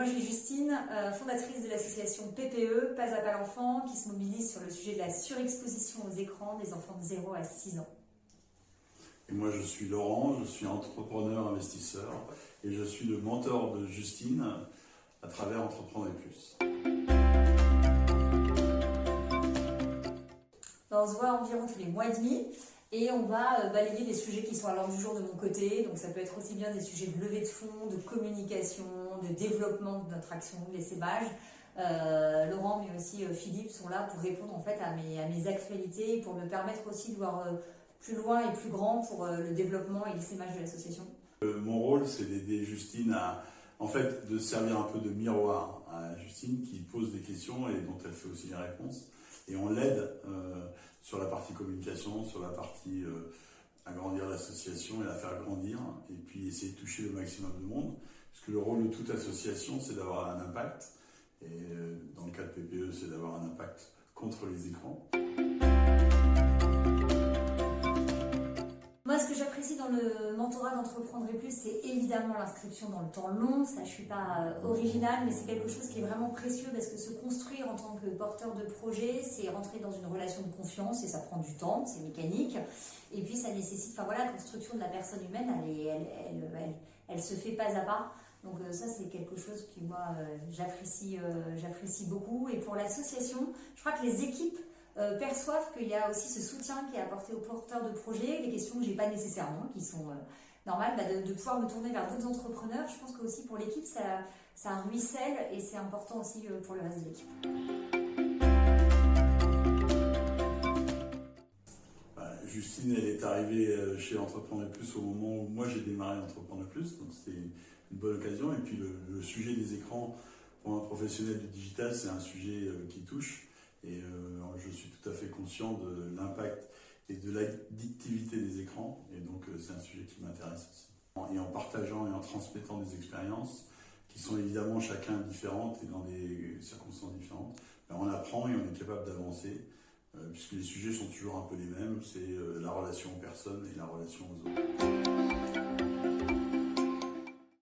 moi je suis Justine, fondatrice de l'association PPE, Pas à pas l'enfant, qui se mobilise sur le sujet de la surexposition aux écrans des enfants de 0 à 6 ans. Et moi je suis Laurent, je suis entrepreneur investisseur et je suis le mentor de Justine à travers Entreprendre et Plus. On se voit environ tous les mois et demi et on va balayer des sujets qui sont à l'ordre du jour de mon côté. Donc ça peut être aussi bien des sujets de levée de fonds, de communication, de développement de notre action, de l'essaimage. Laurent mais aussi Philippe sont là pour répondre en fait à mes actualités et pour me permettre aussi de voir plus loin et plus grand pour le développement et l'essaimage de l'association. Mon rôle, c'est d'aider Justine de servir un peu de miroir à Justine qui pose des questions et dont elle fait aussi les réponses. Et on l'aide sur la partie communication, sur la partie agrandir l'association et la faire grandir, et puis essayer de toucher le maximum de monde. Parce que le rôle de toute association, c'est d'avoir un impact. Et dans le cas de PPE, c'est d'avoir un impact contre les écrans. Moi, ce que j'apprécie dans le mentorat d'Entreprendre et Plus, c'est évidemment l'inscription dans le temps long. Ça, je suis pas originale, mais c'est quelque chose qui est vraiment précieux parce que se construire en tant que porteur de projet, c'est rentrer dans une relation de confiance et ça prend du temps, c'est mécanique. Et puis, ça nécessite, la construction de la personne humaine, elle se fait pas à pas. Donc ça, c'est quelque chose que moi, j'apprécie beaucoup. Et pour l'association, je crois que les équipes perçoivent qu'il y a aussi ce soutien qui est apporté aux porteurs de projets, des questions que j'ai pas nécessairement, qui sont normales, de pouvoir me tourner vers d'autres entrepreneurs. Je pense que aussi pour l'équipe, ça ruisselle et c'est important aussi pour le reste de l'équipe. Justine, elle est arrivée chez Entreprendre et Plus au moment où moi j'ai démarré Entreprendre et Plus, donc c'était une bonne occasion. Et puis le sujet des écrans pour un professionnel du digital, c'est un sujet qui touche. Et je suis tout à fait conscient de l'impact et de l'addictivité des écrans. Et donc, c'est un sujet qui m'intéresse aussi. Et en partageant et en transmettant des expériences qui sont évidemment chacun différentes et dans des circonstances différentes, on apprend et on est capable d'avancer, puisque les sujets sont toujours un peu les mêmes. C'est la relation aux personnes et la relation aux autres.